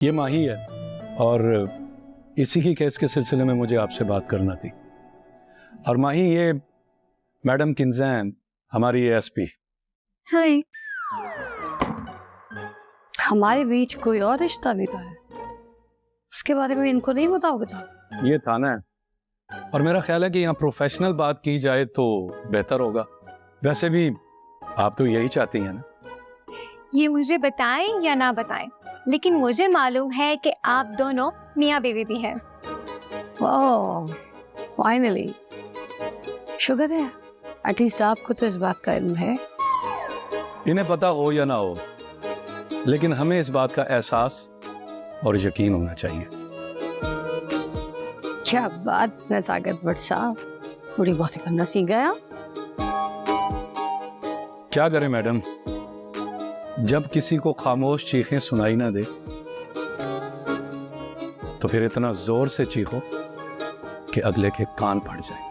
ये माही है और इसी की केस के सिलसिले में मुझे आपसे बात करना थी। और माही, ये मैडम किंजैन हमारी एएसपी। हाय। हमारे बीच कोई और रिश्ता भी तो है, उसके बारे में इनको नहीं बताओगे तो? ये थाना है और मेरा ख्याल है कि यहाँ प्रोफेशनल बात की जाए तो बेहतर होगा। वैसे भी आप तो यही चाहती हैं ना? ये मुझे बताएं या ना बताएं, लेकिन मुझे मालूम है कि आप दोनों मियाँ बीवी भी हैं। ओह, फाइनली। शुक्र है, एटलीस्ट आपको तो इस बात का इल्म है। इन्हें पता हो या ना हो, लेकिन हमें इस बात का एहसास और यकीन होना चाहिए। क्या बात, नज़ाकत भट्ट साहब, बड़ी बातें करना सीख गया। क्या करें मैडम, जब किसी को खामोश चीखें सुनाई ना दे तो फिर इतना जोर से चीखो कि अगले के कान फट जाए।